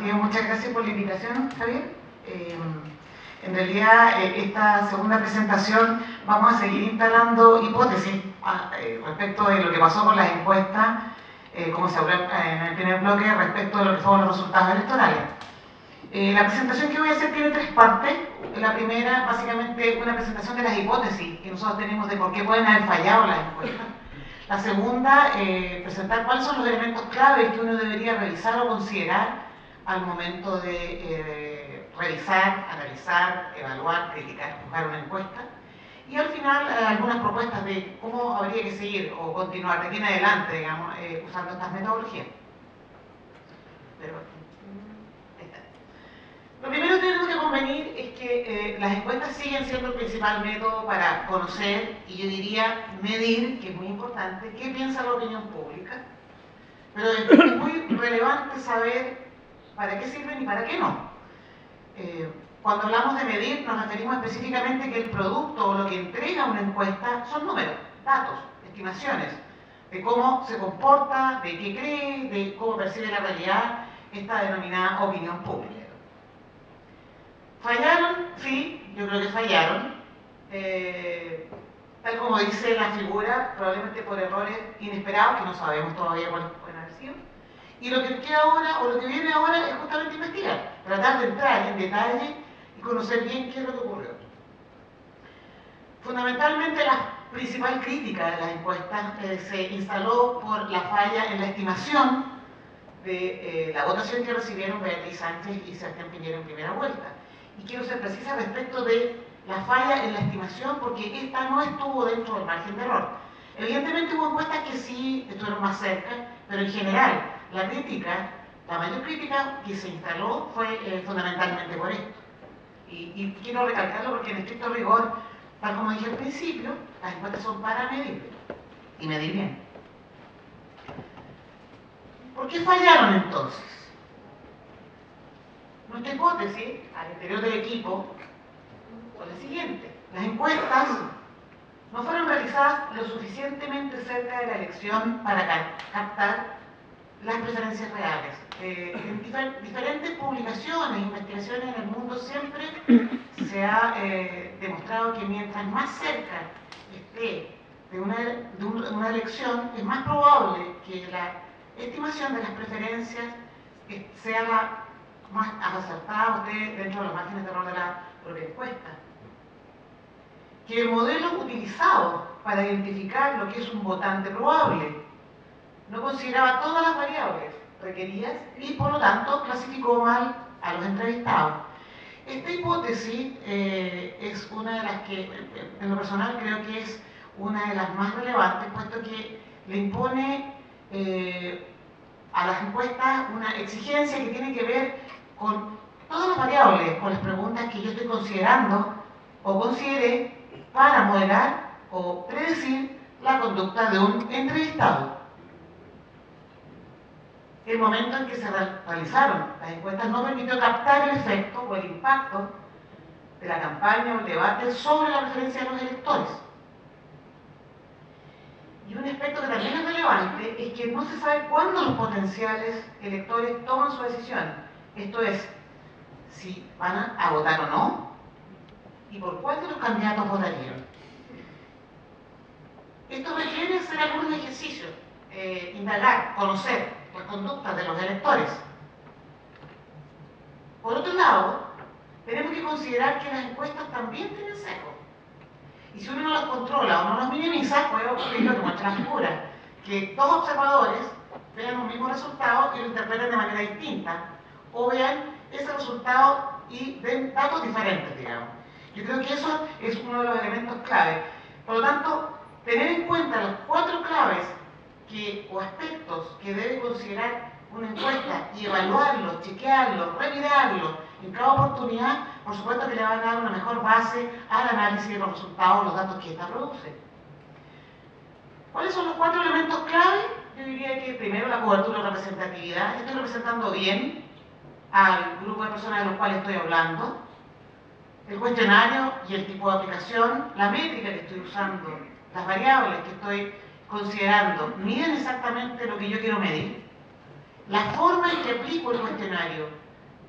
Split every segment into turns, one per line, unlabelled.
partida, muchas gracias por la invitación, Javier. En realidad, esta segunda presentación vamos a seguir instalando hipótesis respecto de lo que pasó con las encuestas, como se habló en el primer bloque, respecto de lo que fueron los resultados electorales. La presentación que voy a hacer tiene tres partes. La primera, básicamente, una presentación de las hipótesis que nosotros tenemos de por qué pueden haber fallado las encuestas. La segunda, presentar cuáles son los elementos claves que uno debería revisar o considerar al momento de revisar, analizar, evaluar, criticar, juzgar una encuesta. Y al final, algunas propuestas de cómo habría que seguir o continuar de aquí en adelante, digamos, usando estas metodologías. Pero, ahí está. Lo primero que tenemos que convenir es que las encuestas siguen siendo el principal método para conocer y yo diría medir, que es muy importante, qué piensa la opinión pública. Pero es muy relevante saber para qué sirven y para qué no. Cuando hablamos de medir, nos referimos específicamente que el producto o lo que entrega una encuesta son números, datos, estimaciones, de cómo se comporta, de qué cree, de cómo percibe la realidad esta denominada opinión pública. ¿Fallaron? Sí, yo creo que fallaron. Tal como dice la figura, probablemente por errores inesperados, que no sabemos todavía cuáles pueden haber sido. Y lo que queda ahora, o lo que viene ahora, es justamente investigar, tratar de entrar en detalle y conocer bien qué es lo que ocurrió. Fundamentalmente, la principal crítica de las encuestas se instaló por la falla en la estimación de la votación que recibieron Beatriz Sánchez y Sebastián Piñera en primera vuelta. Y quiero ser precisa respecto de la falla en la estimación porque esta no estuvo dentro del margen de error. Evidentemente hubo encuestas que sí estuvieron más cerca, pero en general la crítica, la mayor crítica que se instaló fue fundamentalmente por esto. Y quiero recalcarlo porque en estricto rigor, tal como dije al principio, las encuestas son para medir y medir bien. ¿Por qué fallaron entonces? Nuestra hipótesis al interior del equipo fue la siguiente: las encuestas no fueron realizadas lo suficientemente cerca de la elección para captar las preferencias reales. En diferentes publicaciones e investigaciones en el mundo siempre se ha demostrado que mientras más cerca esté de una elección, es más probable que la estimación de las preferencias sea la más acertada dentro de los márgenes de error de la propia encuesta. Que el modelo utilizado para identificar lo que es un votante probable no consideraba todas las variables requeridas y por lo tanto clasificó mal a los entrevistados. Esta hipótesis es una de las que, en lo personal, creo que es una de las más relevantes, puesto que le impone a las encuestas una exigencia que tiene que ver con todas las variables, con las preguntas que yo estoy considerando o consideré para modelar o predecir la conducta de un entrevistado. El momento en que se realizaron las encuestas no permitió captar el efecto o el impacto de la campaña o el debate sobre la preferencia de los electores. Y un aspecto que también es relevante es que no se sabe cuándo los potenciales electores toman su decisión. Esto es, si van a votar o no, y por cuál de los candidatos votarían. Esto requiere hacer algunos ejercicios, indagar, conocer las conductas de los electores. Por otro lado, tenemos que considerar que las encuestas también tienen sesgo. Y si uno no los controla o no los minimiza, puede ocurrir lo que muestra la figura, que dos observadores vean un mismo resultado y lo interpreten de manera distinta, o vean ese resultado y den datos diferentes, digamos. Yo creo que eso es uno de los elementos clave. Por lo tanto, tener en cuenta los cuatro claves o aspectos que debe considerar una encuesta y evaluarlos, chequearlos, revidarlos en cada oportunidad, por supuesto que le van a dar una mejor base al análisis de los resultados, los datos que ésta produce. ¿Cuáles son los cuatro elementos clave? Yo diría que primero la cobertura y representatividad. Estoy representando bien al grupo de personas de los cuales estoy hablando. El cuestionario y el tipo de aplicación, la métrica que estoy usando, las variables que estoy considerando, miden exactamente lo que yo quiero medir. La forma en que aplico el cuestionario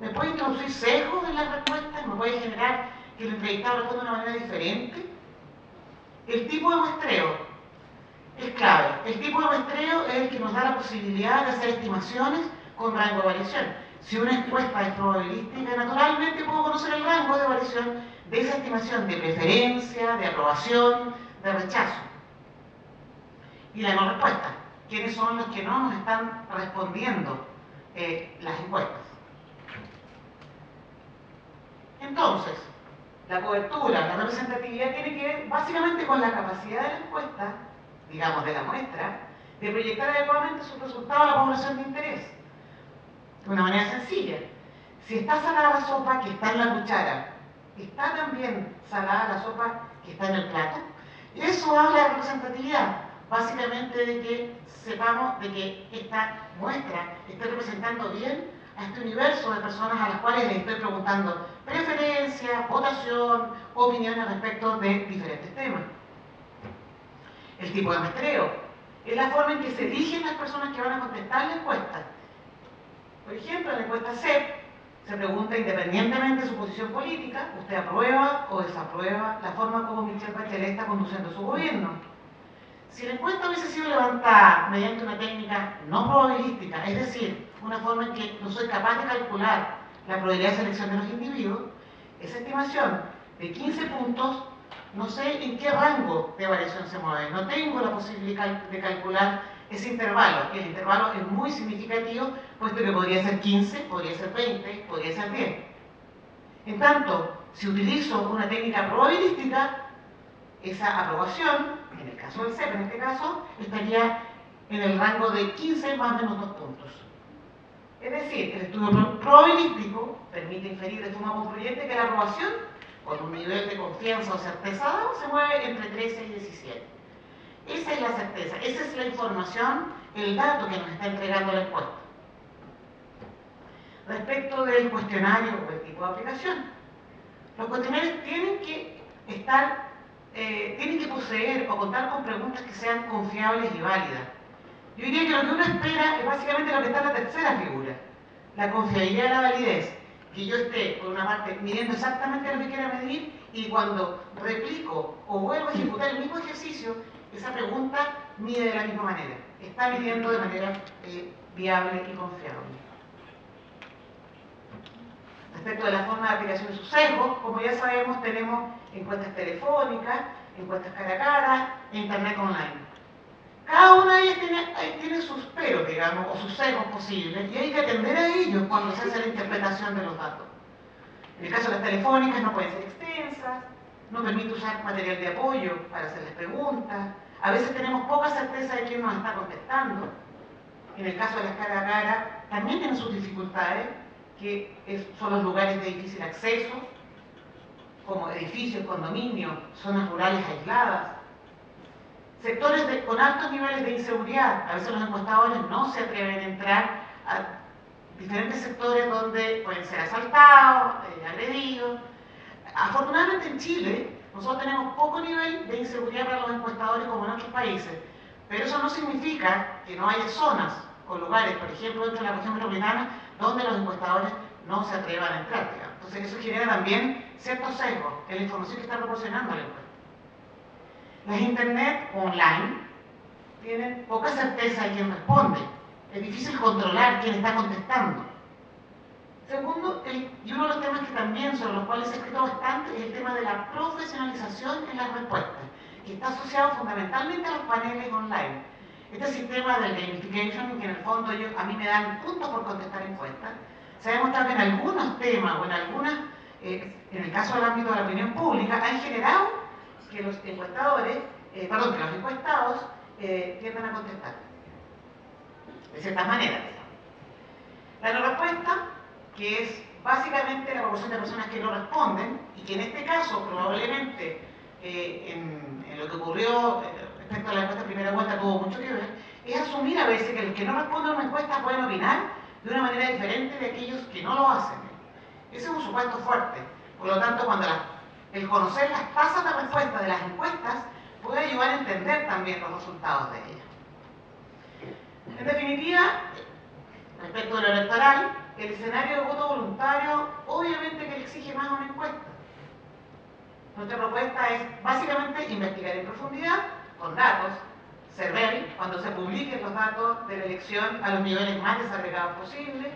me puede introducir sesgos en las respuestas, me puede generar que el entrevistado responda de una manera diferente. El tipo de muestreo es clave. El tipo de muestreo es el que nos da la posibilidad de hacer estimaciones con rango de variación. Si una encuesta es probabilística, naturalmente puedo conocer el rango de variación de esa estimación de preferencia, de aprobación, de rechazo. Y la no respuesta. ¿Quiénes son los que no nos están respondiendo las encuestas? Entonces, la cobertura, la representatividad tiene que ver básicamente con la capacidad de la encuesta, digamos de la muestra, de proyectar adecuadamente sus resultados a la población de interés. De una manera sencilla. Si está salada la sopa que está en la cuchara, ¿está también salada la sopa que está en el plato? Y eso habla de representatividad. Básicamente de que sepamos de que esta muestra esté representando bien a este universo de personas a las cuales les estoy preguntando preferencias, votación, opiniones respecto de diferentes temas. El tipo de muestreo es la forma en que se eligen las personas que van a contestar la encuesta. Por ejemplo, en la encuesta CEP se pregunta independientemente de su posición política, ¿usted aprueba o desaprueba la forma como Michelle Bachelet está conduciendo su gobierno? Si la encuesta hubiese sido levantada mediante una técnica no probabilística, es decir, una forma en que no soy capaz de calcular la probabilidad de selección de los individuos, esa estimación de 15 puntos, no sé en qué rango de variación se mueve, no tengo la posibilidad de calcular ese intervalo, y el intervalo es muy significativo, puesto que podría ser 15, podría ser 20, podría ser 10. En tanto, si utilizo una técnica probabilística, esa aprobación, en el caso del CEP, en este caso, estaría en el rango de 15 más o menos 2 puntos. Es decir, el estudio probabilístico permite inferir de forma concluyente que la aprobación, con un nivel de confianza o certeza dado, se mueve entre 13 y 17. Esa es la certeza, esa es la información, el dato que nos está entregando la encuesta. Respecto del cuestionario o el tipo de aplicación, los cuestionarios tienen que poseer o contar con preguntas que sean confiables y válidas. Yo diría que lo que uno espera es básicamente lo que está en la tercera figura, la confiabilidad y la validez. Que yo esté, por una parte, midiendo exactamente lo que quiera medir y cuando replico o vuelvo a ejecutar el mismo ejercicio, esa pregunta mide de la misma manera. Está midiendo de manera viable y confiable. Respecto de la forma de aplicación de sus sesgos, como ya sabemos, tenemos encuestas telefónicas, encuestas cara a cara e internet online. Cada una de ellas tiene sus peros, digamos, o sus sesgos posibles, y hay que atender a ellos cuando se hace la interpretación de los datos. En el caso de las telefónicas no pueden ser extensas, no permite usar material de apoyo para hacerles preguntas, a veces tenemos poca certeza de quién nos está contestando. En el caso de las cara a cara, también tienen sus dificultades, que son los lugares de difícil acceso, como edificios, condominios, zonas rurales aisladas, sectores con altos niveles de inseguridad. A veces los encuestadores no se atreven a entrar a diferentes sectores donde pueden ser asaltados, agredidos. Afortunadamente en Chile nosotros tenemos poco nivel de inseguridad para los encuestadores como en otros países, pero eso no significa que no haya zonas o lugares, por ejemplo dentro de la región metropolitana, donde los encuestadores no se atrevan a entrar, digamos. Entonces eso genera también ciertos sesgos en la información que está proporcionando la encuesta. Las internet online tienen poca certeza de quién responde. Es difícil controlar quién está contestando. Segundo, y uno de los temas que también sobre los cuales se ha escrito bastante es el tema de la profesionalización en las respuestas, que está asociado fundamentalmente a los paneles online. Este sistema del gamification, que en el fondo a mí me dan puntos por contestar encuestas, se ha demostrado que en algunos temas o en algunas, en el caso del ámbito de la opinión pública, han generado que los encuestadores, que los encuestados tiendan a contestar. De ciertas maneras. La no respuesta, que es básicamente la proporción de personas que no responden, y que en este caso probablemente en lo que ocurrió respecto a la encuesta de primera vuelta tuvo mucho que ver, es asumir a veces que los que no responden a una encuesta pueden opinar de una manera diferente de aquellos que no lo hacen. Ese es un supuesto fuerte. Por lo tanto, cuando el conocer las tasas de respuesta de las encuestas puede ayudar a entender también los resultados de ellas. En definitiva, Respecto de lo electoral, el escenario de voto voluntario obviamente que le exige más a una encuesta. Nuestra propuesta es básicamente investigar en profundidad, con datos, ver cuando se publiquen los datos de la elección a los niveles más desagregados posibles,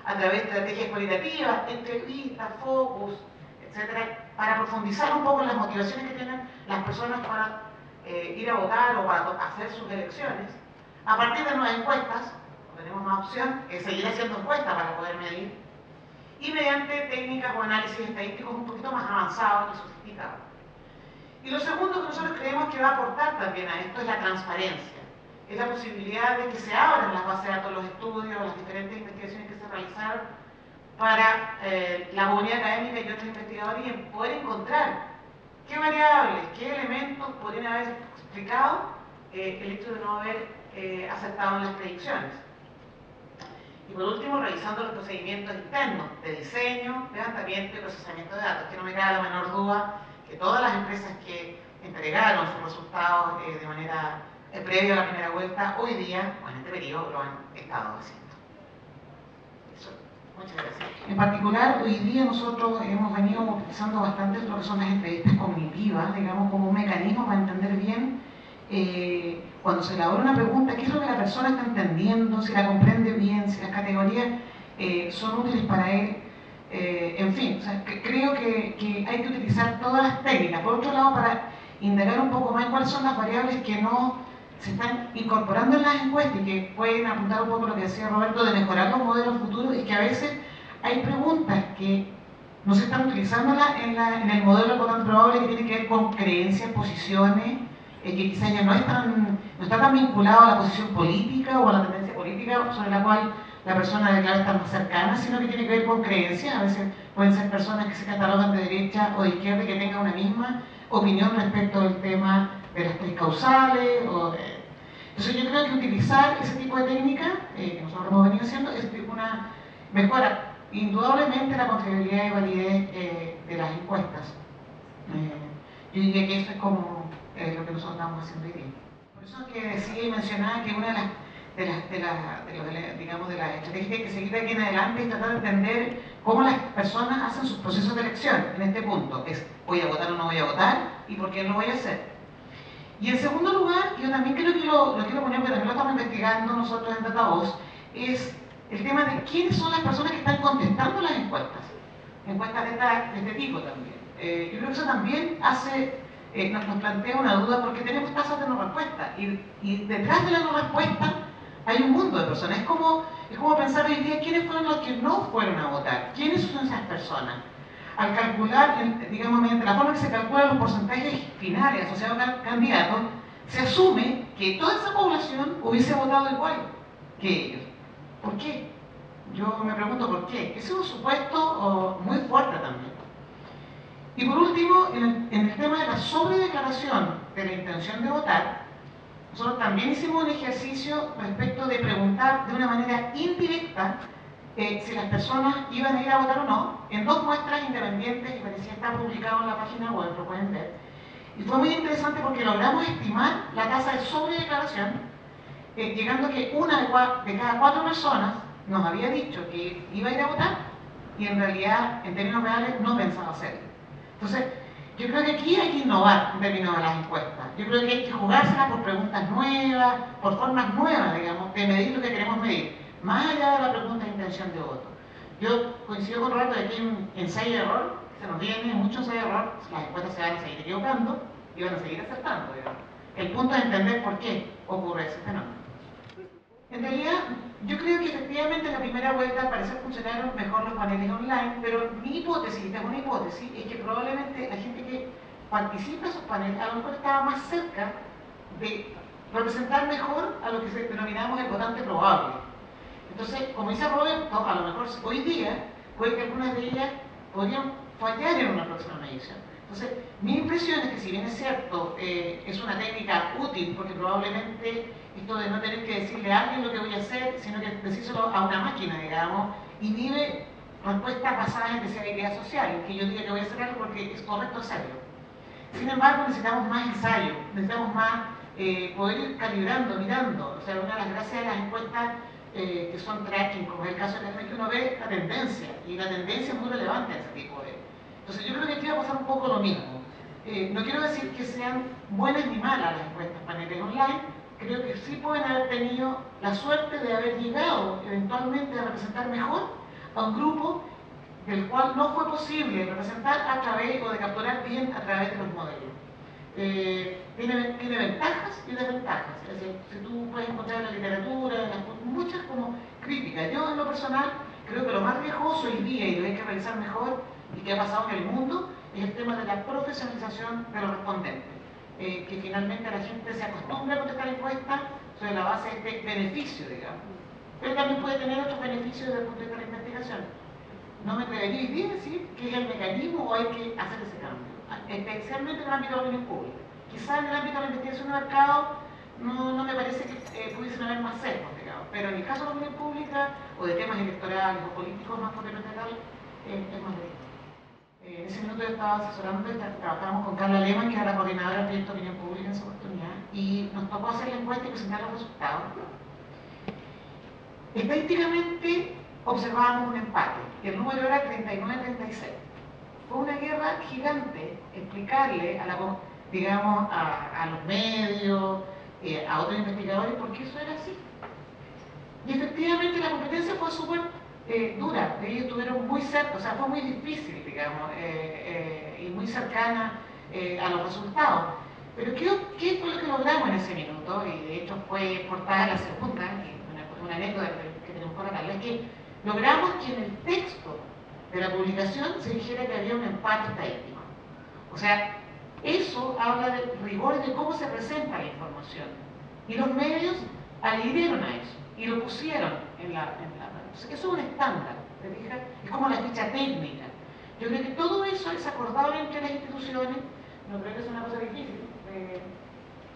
a través de estrategias cualitativas, entrevistas, focus, etcétera, para profundizar un poco en las motivaciones que tienen las personas para ir a votar o para hacer sus elecciones. A partir de nuevas encuestas, tenemos más opción, seguir haciendo encuestas para poder medir, y mediante técnicas o análisis estadísticos un poquito más avanzados y sofisticados. Y lo segundo que nosotros creemos que va a aportar también a esto es la transparencia. Es la posibilidad de que se abran las bases de datos, los estudios, las diferentes investigaciones que se realizaron para la comunidad académica y otros investigadores y poder encontrar qué variables, qué elementos podrían haber explicado el hecho de no haber aceptado en las predicciones. Y por último, revisando los procedimientos internos de diseño, levantamiento y procesamiento de datos, que no me queda la menor duda que todas las empresas que entregaron sus resultados de manera previa a la primera vuelta, hoy día, o en este periodo, lo han estado haciendo. Eso. Muchas gracias. En particular, hoy día nosotros hemos venido utilizando bastante lo que son las entrevistas cognitivas, digamos, como un mecanismo para entender bien cuando se elabora una pregunta, qué es lo que la persona está entendiendo, si la comprende bien, si las categorías son útiles para él. En fin, o sea, creo que hay que utilizar todas las técnicas. Por otro lado, para indagar un poco más en cuáles son las variables que no se están incorporando en las encuestas y que pueden apuntar un poco lo que decía Roberto de mejorar los modelos futuros, y que a veces hay preguntas que no se están utilizando en el modelo del votante probable, que tiene que ver con creencias, posiciones, que quizás ya no está tan vinculado a la posición política o a la tendencia política sobre la cual la persona declara estar más cercana, sino que tiene que ver con creencias. A veces pueden ser personas que se catalogan de derecha o de izquierda y que tengan una misma opinión respecto del tema de las tres causales. Entonces yo creo que utilizar ese tipo de técnica, que nosotros hemos venido haciendo, es una mejora indudablemente la confiabilidad y validez de las encuestas. Yo diría que eso es como lo que nosotros estamos haciendo hoy día. Por eso es que decía y mencionaba que una de las estrategias que hay que seguir de aquí en adelante es tratar de entender cómo las personas hacen sus procesos de elección en este punto. Es, ¿voy a votar o no voy a votar? ¿Y por qué lo voy a hacer? Y en segundo lugar, yo también creo que lo quiero poner, porque también lo estamos investigando nosotros en DataVoz, es el tema de quiénes son las personas que están contestando las encuestas. Encuestas de este tipo también. Yo creo que eso también nos plantea una duda, porque tenemos tasas de no respuesta y detrás de la no respuesta hay un mundo de personas. Es como pensar hoy día quiénes fueron los que no fueron a votar, quiénes son esas personas. Al calcular, digamos, mediante la forma que se calculan los porcentajes finales asociados al candidato, se asume que toda esa población hubiese votado igual que ellos. ¿Por qué? Yo me pregunto por qué. Ese es un supuesto muy fuerte también. Y por último, en el tema de la sobredeclaración de la intención de votar, nosotros también hicimos un ejercicio respecto de preguntar de una manera indirecta si las personas iban a ir a votar o no, en dos muestras independientes, y parecía estar publicado en la página web, lo pueden ver. Y fue muy interesante porque logramos estimar la tasa de sobredeclaración, llegando a que una de cada 4 personas nos había dicho que iba a ir a votar y en realidad, en términos reales, no pensaba hacerlo. Entonces, yo creo que aquí hay que innovar en términos de las encuestas. Yo creo que hay que jugárselas por preguntas nuevas, por formas nuevas, digamos, de medir lo que queremos medir, más allá de la pregunta de intención de voto. Yo coincido con Roberto de que hay un ensayo y error, se nos viene mucho ensayo y error, las encuestas se van a seguir equivocando y van a seguir acertando, digamos. El punto es entender por qué ocurre ese fenómeno. En realidad, yo creo que efectivamente en la primera vuelta al parecer funcionaron mejor los paneles online, pero mi hipótesis, esta es una hipótesis, es que probablemente la gente que participa en esos paneles a lo mejor estaba más cerca de representar mejor a lo que denominamos el votante probable. Entonces, como dice Roberto, a lo mejor hoy día puede que algunas de ellas podrían fallar en una próxima medición. Entonces, mi impresión es que si bien es cierto, es una técnica útil, porque probablemente esto de no tener que decirle a alguien lo que voy a hacer, sino que decírselo a una máquina, digamos, inhibe respuestas basadas en deseabilidad social, en que yo diga que voy a hacer algo porque es correcto hacerlo. Sin embargo, necesitamos más ensayo, necesitamos más poder ir calibrando, mirando. O sea, una de las gracias de las encuestas que son tracking, como es el caso de Café, que uno ve la tendencia, y la tendencia es muy relevante en ese tipo de... Entonces yo creo que aquí va a pasar un poco lo mismo. No quiero decir que sean buenas ni malas las encuestas paneles online, creo que sí pueden haber tenido la suerte de haber llegado eventualmente a representar mejor a un grupo del cual no fue posible representar a través, o de capturar bien a través de los modelos. Tiene ventajas y desventajas. Es decir, si tú puedes encontrar en la literatura, muchas como críticas. Yo en lo personal creo que lo más riesgoso hoy día, y lo hay que revisar mejor, y que ha pasado en el mundo, es el tema de la profesionalización de los respondentes. Que finalmente la gente se acostumbra a contestar encuestas sobre la base de este beneficio, digamos. Pero también puede tener otros beneficios desde el punto de vista de la investigación. No me atrevería hoy día a decir que es el mecanismo o hay que hacer ese cambio, especialmente en el ámbito de la opinión pública. Quizás en el ámbito de la investigación de mercado no me parece que pudiesen haber más sesgos, digamos, pero en el caso de la opinión pública o de temas electorales o políticos más propiamente tal, es más difícil. En ese minuto yo estaba asesorando y trabajábamos con Carla Lehmann, que era la coordinadora del proyecto de opinión pública en su oportunidad, y nos tocó hacer la encuesta y presentar los resultados. Estadísticamente observábamos un empate, y el número era 39-36. Fue una guerra gigante explicarle a digamos, a los medios, a otros investigadores, por qué eso era así. Y efectivamente la competencia fue súper dura, ellos estuvieron muy cerca, o sea, fue muy difícil, digamos, y muy cercana a los resultados. Pero ¿qué fue lo que logramos en ese minuto? Y de hecho fue portada la segunda, una anécdota que tenemos por acá, es que logramos que en el texto de la publicación se dijera que había un empate estadístico. O sea, eso habla del rigor de cómo se presenta la información. Y los medios adhirieron a eso y lo pusieron en la o sea, que eso es un estándar, ¿te fijas? Es como la ficha técnica. Yo creo que todo eso es acordado entre las instituciones, no creo que sea una cosa difícil,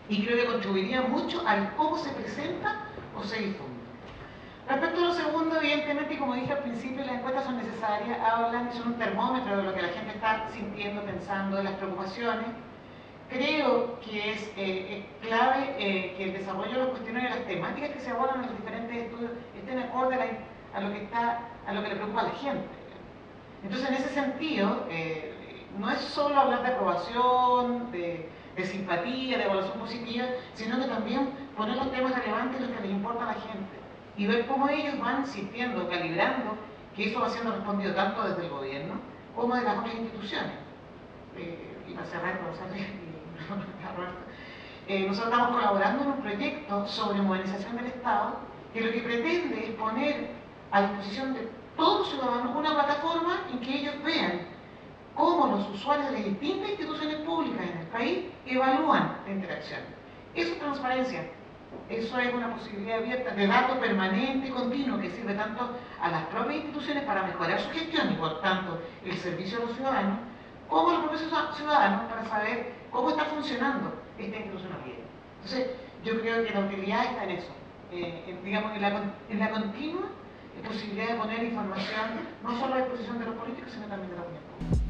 y creo que contribuiría mucho al cómo se presenta o se difunde. Respecto a lo segundo, evidentemente, y como dije al principio, las encuestas son necesarias, hablan y son un termómetro de lo que la gente está sintiendo, pensando, de las preocupaciones. Creo que es clave que el desarrollo de los cuestionarios y las temáticas que se abordan en los diferentes estudios estén acorde a lo que le preocupa a la gente. Entonces, en ese sentido, no es solo hablar de aprobación, de simpatía, de evaluación positiva, sino que también poner los temas relevantes, los que les importa a la gente, y ver cómo ellos van sintiendo, calibrando, que eso va siendo respondido tanto desde el gobierno como de las otras instituciones. Y para cerrar, nosotros estamos colaborando en un proyecto sobre modernización del Estado que lo que pretende es poner a disposición de todos los ciudadanos una plataforma en que ellos vean cómo los usuarios de las distintas instituciones públicas en el país evalúan la interacción. Eso es transparencia. Eso es una posibilidad abierta de dato permanente y continuo que sirve tanto a las propias instituciones para mejorar su gestión y por tanto el servicio a los ciudadanos, como a los propios ciudadanos para saber cómo está funcionando esta institucionalidad. Entonces, yo creo que la utilidad está en eso, digamos, en la continua posibilidad de poner información no solo a disposición de los políticos, sino también de la opinión pública.